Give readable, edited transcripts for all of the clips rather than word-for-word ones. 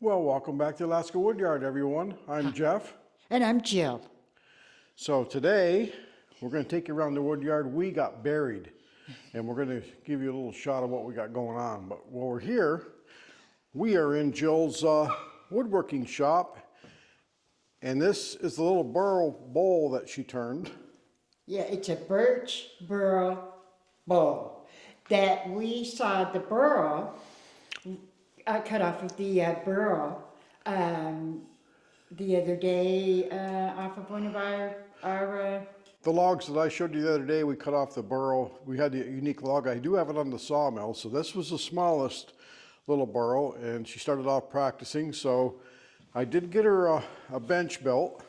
Well, welcome back to Alaska Woodyard, everyone. I'm Jeff. And I'm Jill. So today, we're going to take you around the woodyard. We got buried, and we're going to give you a little shot of what we got going on. But while we're here, we are in Jill's woodworking shop, and this is the little burl bowl that she turned. Yeah, it's a birch burl bowl that we saw the burl cut off of the burl the other day off of one of our The logs that I showed you the other day, we cut off the burl. We had the unique log. I do have it on the sawmill, so this was the smallest little burl, and she started off practicing. So I did get her a bench built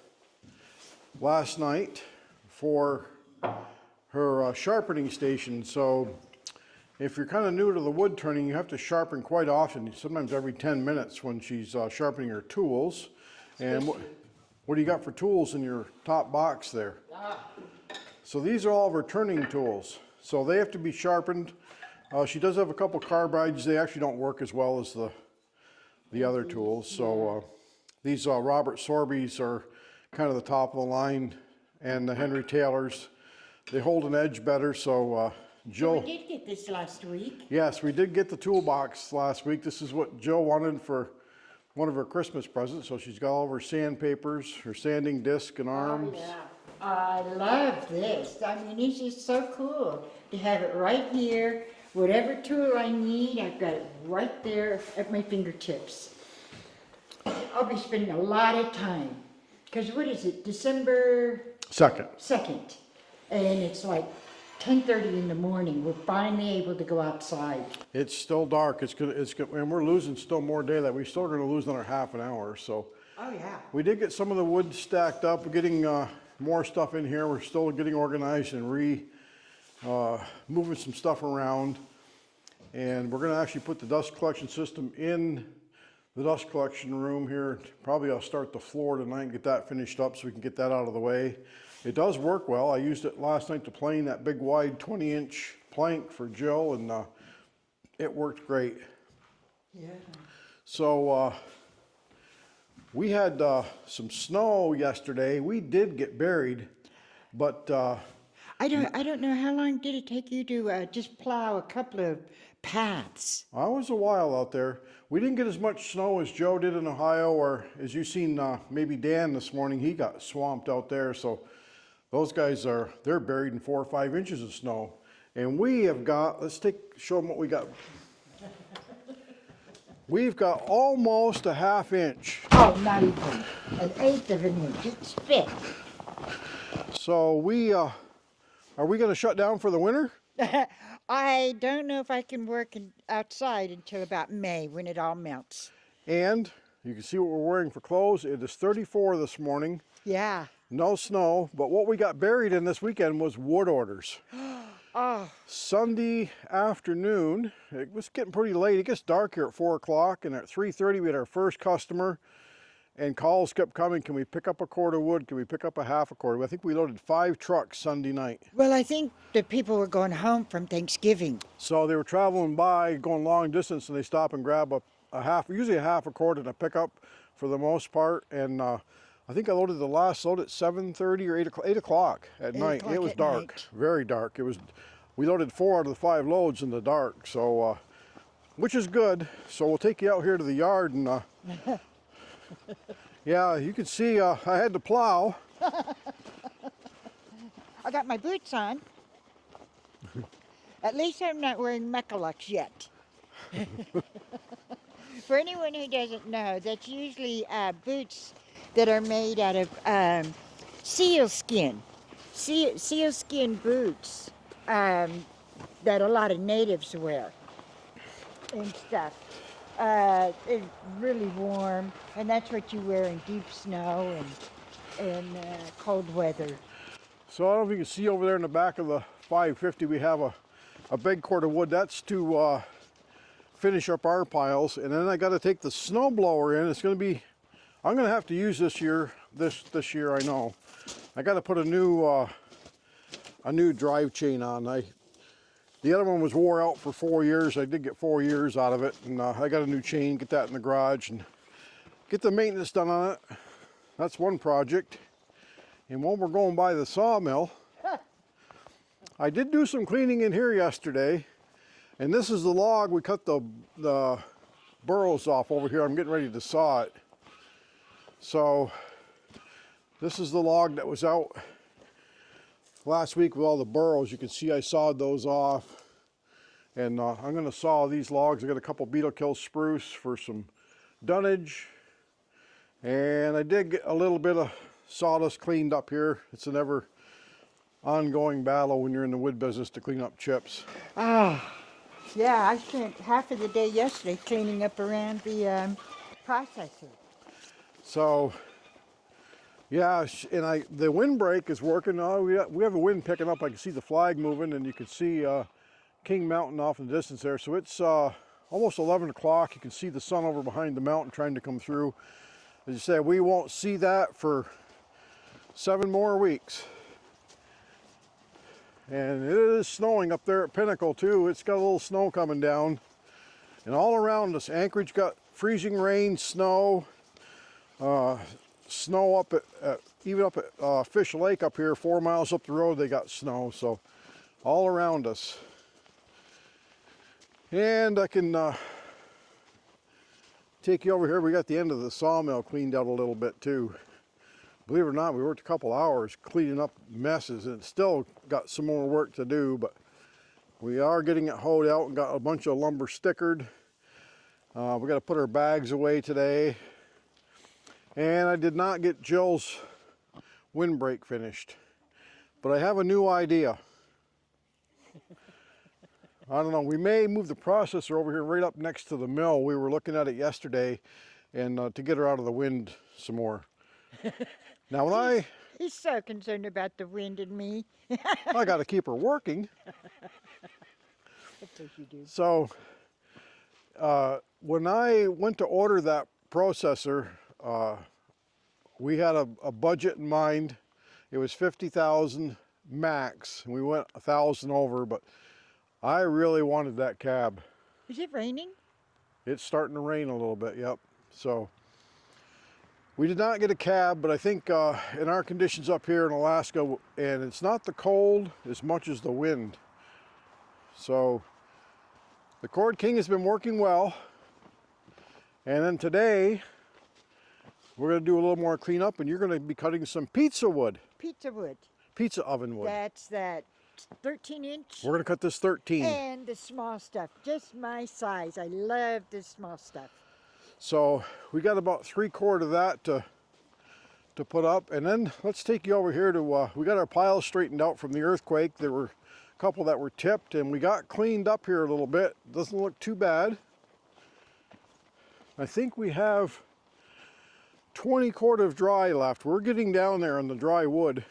last night for her sharpening station. So if you're kind of new to the wood turning, you have to sharpen quite often, sometimes every 10 minutes when she's sharpening her tools. And what do you got for tools in your top box there? So these are all of her turning tools. So they have to be sharpened. She does have a couple carbides. They actually don't work as well as the other tools. So these Robert Sorby's are kind of the top of the line, and the Henry Taylors, they hold an edge better. So Jill. So we did get this last week. Yes, we did get the toolbox last week. This is what Jill wanted for one of her Christmas presents. So she's got all of her sandpapers, her sanding disc and arms. Oh, yeah. I love this. I mean, it's just so cool to have it right here. Whatever tool I need, I've got it right there at my fingertips. I'll be spending a lot of time. Because what is it, December 2nd? And it's like 10:30 in the morning. We're finally able to go outside. It's still dark. It's good, and we're losing still more daylight. We're still going to lose another half an hour. So Oh yeah. we did get some of the wood stacked up. We're getting more stuff in here. We're still getting organized and moving some stuff around. And we're going to actually put the dust collection system in the dust collection room here. Probably I'll start the floor tonight and get that finished up so we can get that out of the way. It does work well. I used it last night to plane that big wide 20-inch plank for Jill, and it worked great. Yeah. So we had some snow yesterday. We did get buried, but I don't know, how long did it take you to just plow a couple of paths? I was a while out there. We didn't get as much snow as Joe did in Ohio, or as you've seen maybe Dan this morning, he got swamped out there. So those guys they're buried in 4 or 5 inches of snow. And we have got, show them what we got. We've got almost a ½ inch. Oh, not even an eighth of an inch. It's thick. So are we going to shut down for the winter? I don't know if I can work outside until about May when it all melts. And you can see what we're wearing for clothes. It is 34 this morning. Yeah. No snow, but what we got buried in this weekend was wood orders. Oh. Sunday afternoon, it was getting pretty late. It gets dark here at 4 o'clock, and at 3:30 we had our first customer, and calls kept coming. Can we pick up a cord of wood? Can we pick up a half a cord? I think we loaded 5 trucks Sunday night. Well, I think the people were going home from Thanksgiving. So they were traveling by, going long distance, and they stop and grab usually a half a cord and a pickup for the most part. And I think I loaded the last load at 7:30 or 8 o'clock at night. It was dark, very dark. We loaded 4 out of the 5 loads in the dark, so which is good. So we'll take you out here to the yard, and yeah, you can see I had to plow. I got my boots on. At least I'm not wearing Mechalux yet. For anyone who doesn't know, that's usually boots that are made out of seal skin. Seal skin boots that a lot of natives wear and stuff. It's really warm, and that's what you wear in deep snow and cold weather. So I don't know if you can see over there in the back of the 550, we have a big cord of wood. That's to finish up our piles, and then I got to take the snowblower in. It's going to be, I'm going to have to use this year. This year, I know. I got to put a new drive chain on. The other one was wore out for 4 years. I did get 4 years out of it, and I got a new chain. Get that in the garage, and get the maintenance done on it. That's one project. And when we're going by the sawmill, I did do some cleaning in here yesterday. And this is the log we cut the burls off over here. I'm getting ready to saw it. So this is the log that was out last week with all the burls. You can see I sawed those off. And I'm going to saw these logs. I got a couple beetle kill spruce for some dunnage. And I did get a little bit of sawdust cleaned up here. It's an ever ongoing battle when you're in the wood business to clean up chips. Oh, yeah, I spent half of the day yesterday cleaning up around the processor. So, yeah, and the windbreak is working. We have a wind picking up. I can see the flag moving, and you can see King Mountain off in the distance there. So it's almost 11 o'clock. You can see the sun over behind the mountain trying to come through. As you said, we won't see that for 7 more weeks. And it is snowing up there at Pinnacle too. It's got a little snow coming down. And all around us, Anchorage got freezing rain, snow. Snow up at even up at Fish Lake up here, 4 miles up the road, they got snow. So all around us. And I can take you over here. We got the end of the sawmill cleaned out a little bit too. Believe it or not, we worked a couple hours cleaning up messes, and it's still got some more work to do, but we are getting it hoed out and got a bunch of lumber stickered. We got to put our bags away today. And I did not get Jill's windbreak finished, but I have a new idea. I don't know, we may move the processor over here right up next to the mill. We were looking at it yesterday, and to get her out of the wind some more. Now when He's so concerned about the wind and me. I got to keep her working. Of course you do. So when I went to order that processor, we had a budget in mind. It was 50,000 max, and we went 1,000 over, but I really wanted that cab. Is it raining? It's starting to rain a little bit, yep. So we did not get a cab, but I think in our conditions up here in Alaska, and it's not the cold as much as the wind. So the Cord King has been working well. And then today, we're going to do a little more cleanup, and you're going to be cutting some pizza wood. Pizza wood. Pizza oven wood. That's that 13-inch. We're going to cut this 13. And the small stuff, just my size. I love the small stuff. So we got about 3/4 of that to put up, and then let's take you over here to, we got our piles straightened out from the earthquake. There were a couple that were tipped, and we got cleaned up here a little bit. Doesn't look too bad. I think we have 20 cord of dry left. We're getting down there on the dry wood.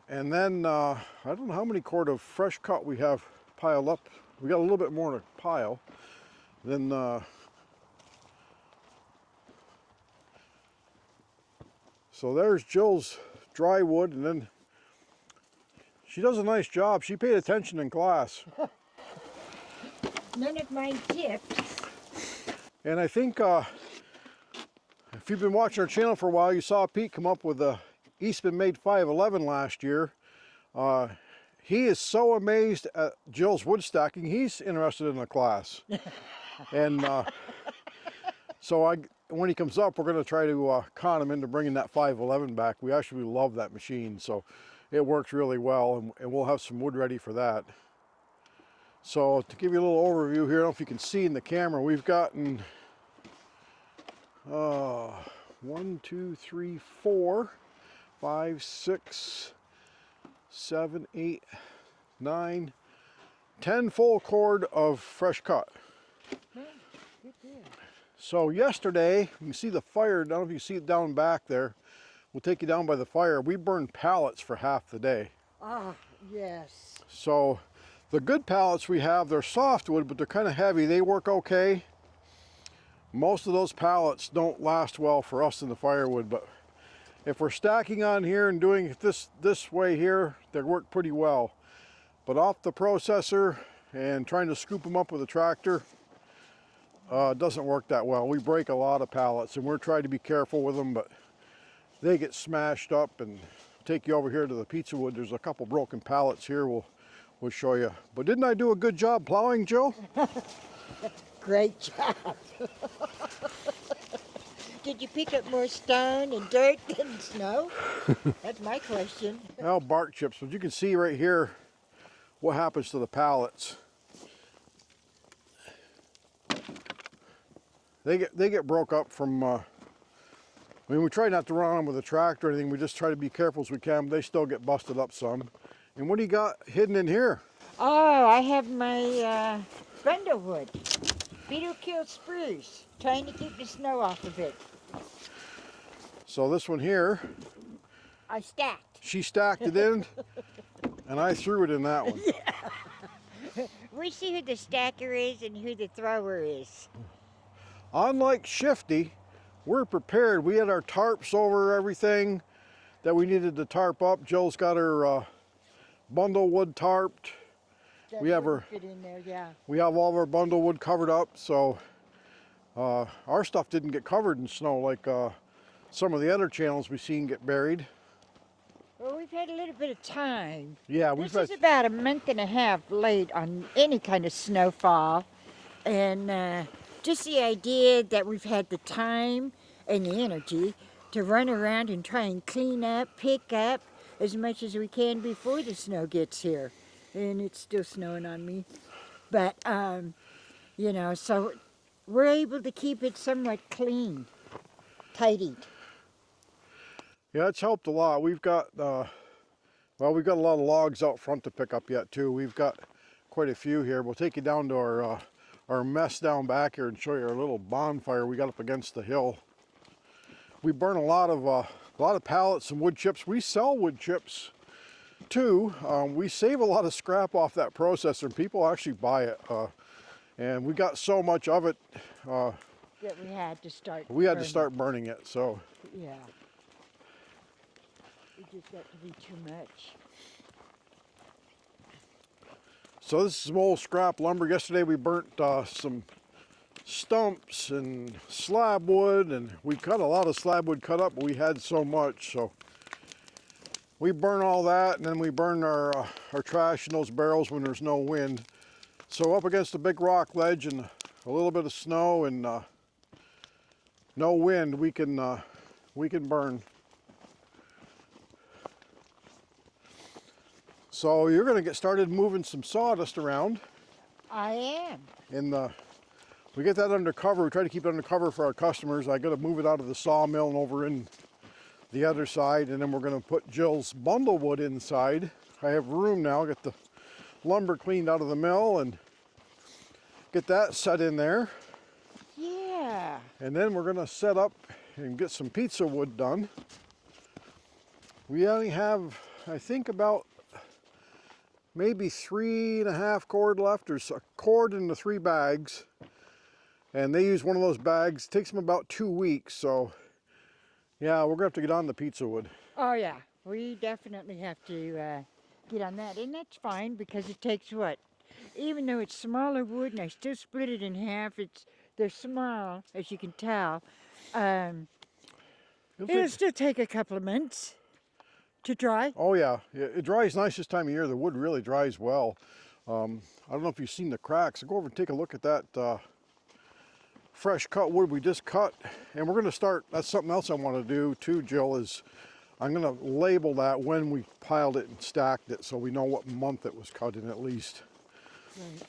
And then I don't know how many cord of fresh cut we have piled up. We got a little bit more to pile. Then so there's Jill's dry wood, and then she does a nice job. She paid attention in class. None of mine tipped. And I think if you've been watching our channel for a while, you saw Pete come up with a Eastman made 511 last year. He is so amazed at Jill's wood stacking, he's interested in the class. And so when he comes up, we're going to try to con him into bringing that 511 back. We actually love that machine, so it works really well, and we'll have some wood ready for that. So to give you a little overview here, I don't know if you can see in the camera, we've gotten 1, 2, 3, 4, 5, 6, 7, 8, 9, 10 full cord of fresh cut. So yesterday, you can see the fire, I don't know if you see it down back there. We'll take you down by the fire. We burned pallets for half the day. Ah, yes. So the good pallets we have, they're softwood, but they're kind of heavy. They work okay. Most of those pallets don't last well for us in the firewood, but if we're stacking on here and doing it this way here, they work pretty well. But off the processor and trying to scoop them up with a tractor, doesn't work that well. We break a lot of pallets, and we're trying to be careful with them, but they get smashed up. And take you over here to the pizza wood. There's a couple broken pallets here. We'll show you. But didn't I do a good job plowing, Jill? Great job. Did you pick up more stone and dirt than snow? That's my question. Well, bark chips, but you can see right here what happens to the pallets. They get broke up from, I mean, we try not to run on them with a tractor or anything. We just try to be careful as we can, but they still get busted up some. And what do you got hidden in here? Oh, I have my bundlewood, beetle-killed spruce, trying to keep the snow off of it. So this one here, I stacked. she stacked it in, and I threw it in that one. We see who the stacker is and who the thrower is. Unlike Shifty, we're prepared. We had our tarps over everything that we needed to tarp up. Jill's got her bundle wood tarped. That We have wouldn't her- fit in there, yeah. We have all of our bundle wood covered up, so our stuff didn't get covered in snow like some of the other channels we've seen get buried. Well, we've had a little bit of time. Yeah, we've This had. is about a month and a half late on any kind of snowfall. And just the idea that we've had the time and the energy to run around and try and clean up, pick up as much as we can before the snow gets here. And it's still snowing on me. But, you know, so we're able to keep it somewhat clean, tidied. Yeah, it's helped a lot. We've got, well, we've got a lot of logs out front to pick up yet too. We've got quite a few here. We'll take you down to our mess down back here and show you our little bonfire we got up against the hill. We burn a lot of pallets and wood chips. We sell wood chips too. We save a lot of scrap off that processor, and people actually buy it. And we got so much of it, That we had to start. we had to burning. start burning it. So Yeah. It just got to be too much. So this is some old scrap lumber. Yesterday we burnt some stumps and slab wood, and we cut a lot of slab wood cut up, but we had so much, so we burn all that, and then we burn our trash in those barrels when there's no wind. So up against a big rock ledge and a little bit of snow and no wind, we can burn. So you're going to get started moving some sawdust around. I am. And we get that under cover. We try to keep it under cover for our customers. I got to move it out of the sawmill and over in the other side, and then we're going to put Jill's bundle wood inside. I have room now. Get the lumber cleaned out of the mill and get that set in there. Yeah. And then we're going to set up and get some pizza wood done. We only have, I think, about maybe 3.5 cord left. There's a cord in the 3 bags, and they use one of those bags. It takes them about 2 weeks, so yeah, we're gonna have to get on the pizza wood. Oh yeah. We definitely have to get on that, and that's fine because it takes what? Even though it's smaller wood, and I still split it in half. They're small, as you can tell. It'll still take a couple of months to dry. Oh yeah, it dries nice this time of year. The wood really dries well. I don't know if you've seen the cracks. Go over and take a look at that fresh cut wood we just cut. And we're gonna start, that's something else I wanna do too, Jill, is I'm gonna label that when we piled it and stacked it so we know what month it was cut in at least. Right.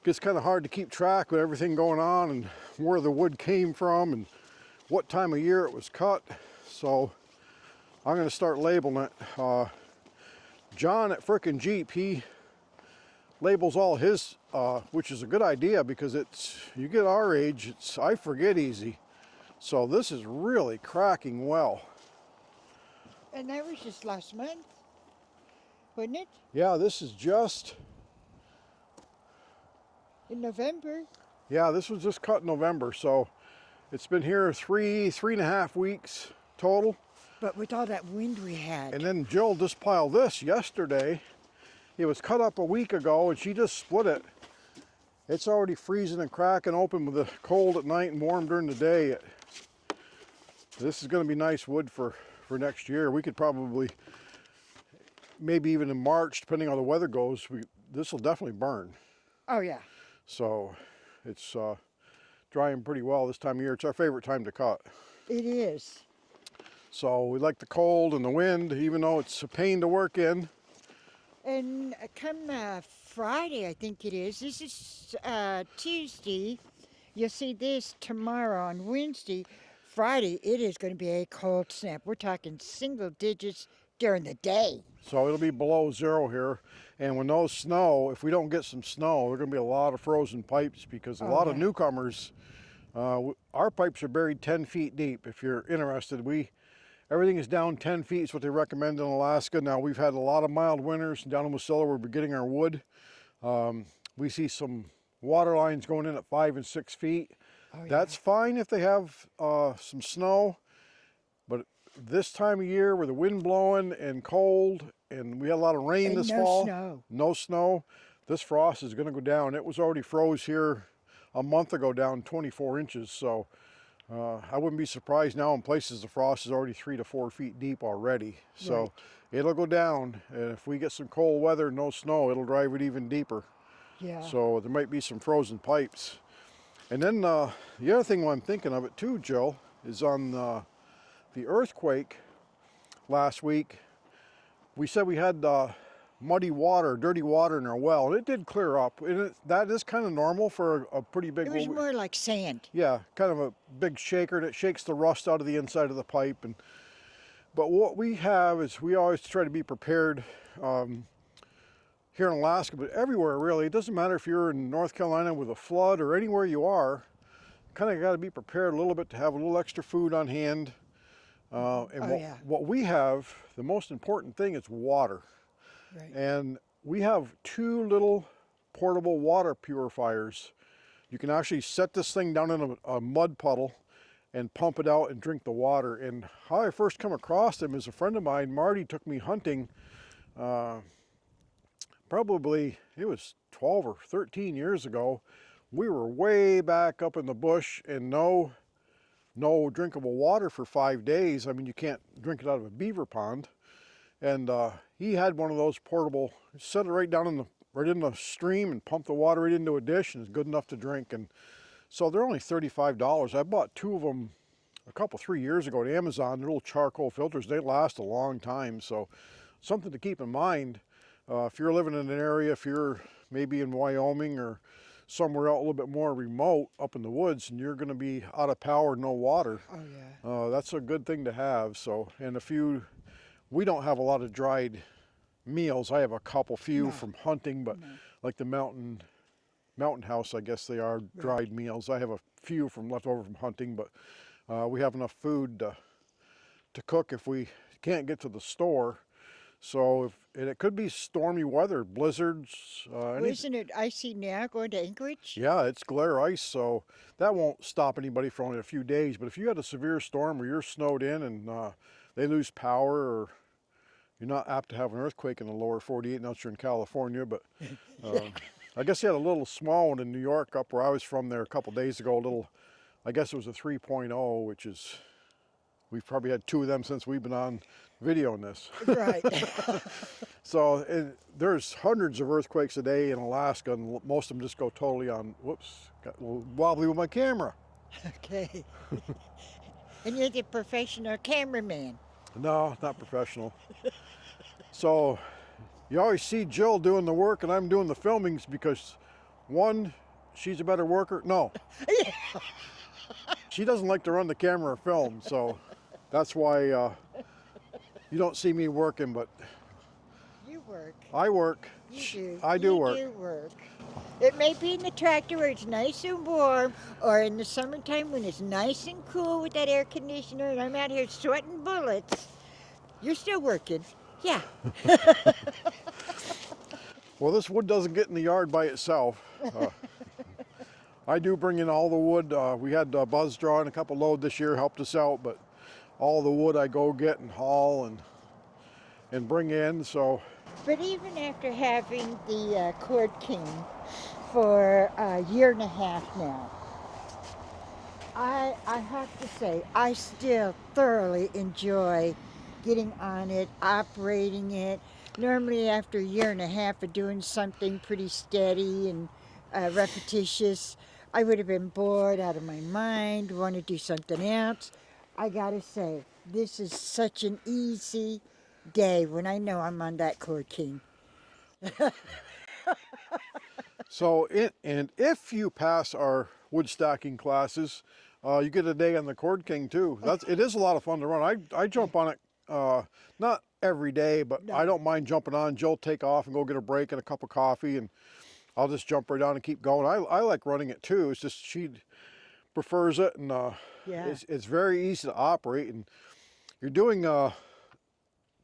Gets kind of hard to keep track with everything going on and where the wood came from and what time of year it was cut. So I'm going to start labeling it. John at Frickin' Jeep, he labels all his, which is a good idea because you get our age, I forget easy. So this is really cracking well. And that was just last month, wasn't it? Yeah, this is just, In November. yeah, this was just cut in November. So it's been here 3.5 weeks total. But with all that wind we had. And then Jill just piled this yesterday. It was cut up a week ago and she just split it. It's already freezing and cracking open with the cold at night and warm during the day. This is going to be nice wood for next year. We could probably, maybe even in March, depending on how the weather goes, this will definitely burn. Oh yeah. So it's drying pretty well this time of year. It's our favorite time to cut. It is. So we like the cold and the wind, even though it's a pain to work in. And come Friday, I think it is. This is Tuesday. You'll see this tomorrow on Wednesday. Friday, it is going to be a cold snap. We're talking single digits during the day. So it'll be below zero here. And when those snow, if we don't get some snow, there's going to be a lot of frozen pipes because a lot of newcomers, our pipes are buried 10 feet deep. If you're interested, everything is down 10 feet is what they recommend in Alaska. Now we've had a lot of mild winters down in Wasilla where we're getting our wood. We see some water lines going in at 5 and 6 feet. Oh, yeah. That's fine if they have some snow, but this time of year with the wind blowing and cold, and we had a lot of rain this fall. No snow. This frost is going to go down. It was already froze here a month ago down 24 inches, so I wouldn't be surprised now in places the frost is already 3 to 4 feet deep already. So it'll go down, and if we get some cold weather, no snow, it'll drive it even deeper. Yeah. So there might be some frozen pipes. And then the other thing I'm thinking of it too, Jill, is on the earthquake last week. We said we had muddy water, dirty water in our well, and it did clear up. And that is kind of normal for a pretty big. It was more like sand. Yeah, kind of a big shaker that shakes the rust out of the inside of the pipe. But what we have is we always try to be prepared. Here in Alaska, but everywhere really. It doesn't matter if you're in North Carolina with a flood or anywhere you are, kind of got to be prepared a little bit to have a little extra food on hand. What we have, the most important thing is water. Right. And we have 2 little portable water purifiers. You can actually set this thing down in a mud puddle and pump it out and drink the water. And how I first come across them is a friend of mine, Marty, took me hunting. Probably, it was 12 or 13 years ago. We were way back up in the bush and no drinkable water for 5 days. I mean, you can't drink it out of a beaver pond. And he had one of those portable, set it right down in the stream and pump the water right into a dish, and it's good enough to drink. And so they're only $35. I bought 2 of them a 3 years ago at Amazon. They're little charcoal filters. They last a long time. So something to keep in mind. If you're living in an area, if you're maybe in Wyoming or somewhere out a little bit more remote up in the woods and you're going to be out of power, no water, that's a good thing to have. So, and we don't have a lot of dried meals. I have a few from hunting, but like the mountain house, I guess they are dried meals. I have a few from left over from hunting, but we have enough food to cook if we can't get to the store. So, and it could be stormy weather, blizzards. Isn't it icy now going to Anchorage? Yeah, it's glare ice, so that won't stop anybody for only a few days. But if you had a severe storm where you're snowed in and they lose power, or you're not apt to have an earthquake in the lower 48, now you're in California, but I guess you had a little small one in New York up where I was from there a couple days ago, I guess it was a 3.0, which is, we've probably had 2 of them since we've been on videoing this. Right. So there's hundreds of earthquakes a day in Alaska, and most of them just go totally on, whoops, got a little wobbly with my camera. Okay. And you're the professional cameraman. No, not professional. So you always see Jill doing the work and I'm doing the filmings because, one, she's a better worker. No. She doesn't like to run the camera or film, so that's why you don't see me working, but You work. I work. You do. I do work. You do work. It may be in the tractor where it's nice and warm, or in the summertime when it's nice and cool with that air conditioner and I'm out here sweating bullets. You're still working. Yeah. Well, this wood doesn't get in the yard by itself. I do bring in all the wood. We had Buzz drawing a couple load this year, helped us out, but all the wood I go get and haul and bring in, so. But even after having the Cord King, for a year and a half now. I have to say, I still thoroughly enjoy getting on it, operating it. Normally, after a year and a half of doing something pretty steady and repetitious, I would have been bored out of my mind, want to do something else. I gotta say, this is such an easy day when I know I'm on that Cord King. So, and if you pass our wood stacking classes, you get a day on the Cord King too. It is a lot of fun to run. I jump on it, not every day, but I No. don't mind jumping on. Jill take off and go get a break and a cup of coffee, and I'll just jump right on and keep going. I like running it too. It's just she prefers it, and Yeah. it's very easy to operate, and you're doing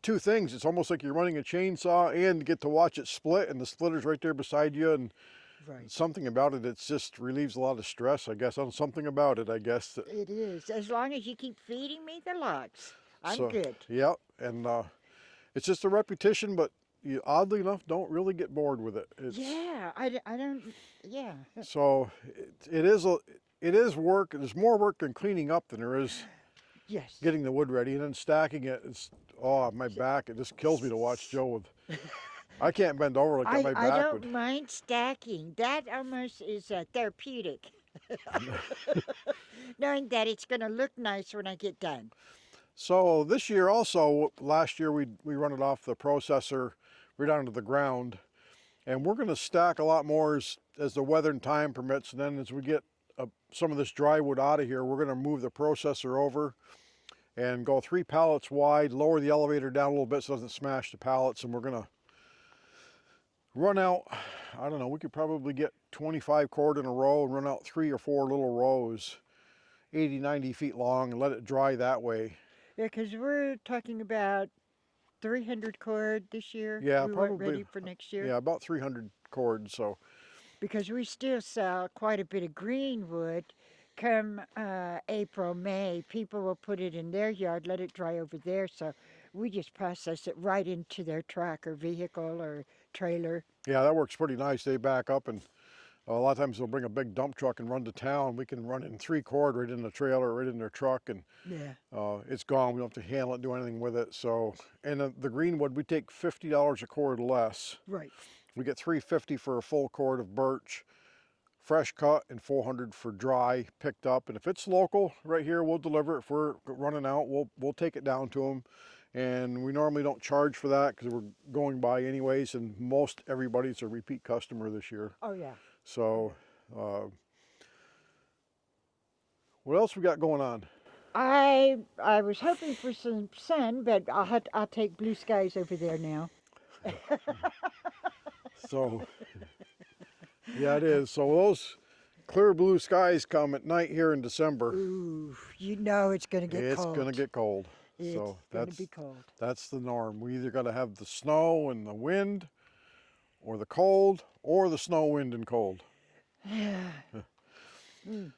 two things. It's almost like you're running a chainsaw and get to watch it split, and the splitter's right there beside you, and Right. something about it, it's just relieves a lot of stress, I guess. On something about it, I guess. It is. As long as you keep feeding me the logs, I'm So, good. yeah, and it's just a repetition, but you, oddly enough, don't really get bored with it. It's, Yeah, I don't, yeah. so it is work. There's more work than cleaning up than there is Yes. getting the wood ready, and then stacking it. It's my back. It just kills me to watch Joe with. I can't bend over like that. My I back would. don't mind stacking. That almost is therapeutic. Knowing that it's going to look nice when I get done. So this year also, last year we run it off the processor right down to the ground, and we're going to stack a lot more as the weather and time permits. And then as we get some of this dry wood out of here, we're going to move the processor over and go 3 pallets wide, lower the elevator down a little bit so it doesn't smash the pallets, and we're going to run out, I don't know, we could probably get 25 cord in a row and run out 3 or 4 little rows, 80, 90 feet long, and let it dry that way. Yeah, because we're talking about 300 cord this year. Yeah, We weren't probably. ready for next year. Yeah, about 300 cords. So Because we still sell quite a bit of green wood. Come April, May, people will put it in their yard, let it dry over there. So we just process it right into their truck or vehicle or trailer. yeah, that works pretty nice. They back up, and a lot of times they'll bring a big dump truck and run to town. We can run in 3 cord right in the trailer, right in their truck, and Yeah. it's gone. We don't have to handle it, do anything with it. So, and the green wood, we take $50 a cord less. Right. We get $3.50 for a full cord of birch, fresh cut, and $400 for dry picked up. And if it's local right here, we'll deliver it. If we're running out, we'll take it down to them. And we normally don't charge for that because we're going by anyways, and most everybody's a repeat customer this year. Oh, yeah. So what else we got going on? I was hoping for some sun, but I'll take blue skies over there now. So yeah, it is. So those clear blue skies come at night here in December. Ooh, you know it's gonna get cold. It's gonna get cold. It's So gonna be cold. that's the norm. We either gotta have the snow and the wind, or the cold, or the snow, wind, and cold.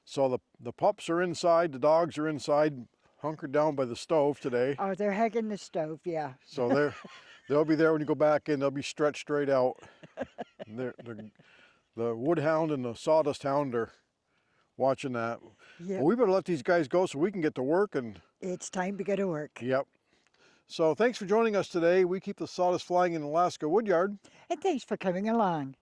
So the pups are inside, the dogs are inside, hunkered down by the stove today. Oh, they're hugging the stove, yeah. So they'll be there when you go back in. They'll be stretched straight out. The wood hound and the sawdust hound are watching that. Yep. Well, we better let these guys go so we can get to work. And It's time to go to work. yep. So thanks for joining us today. We keep the sawdust flying in Alaska Woodyard. And thanks for coming along.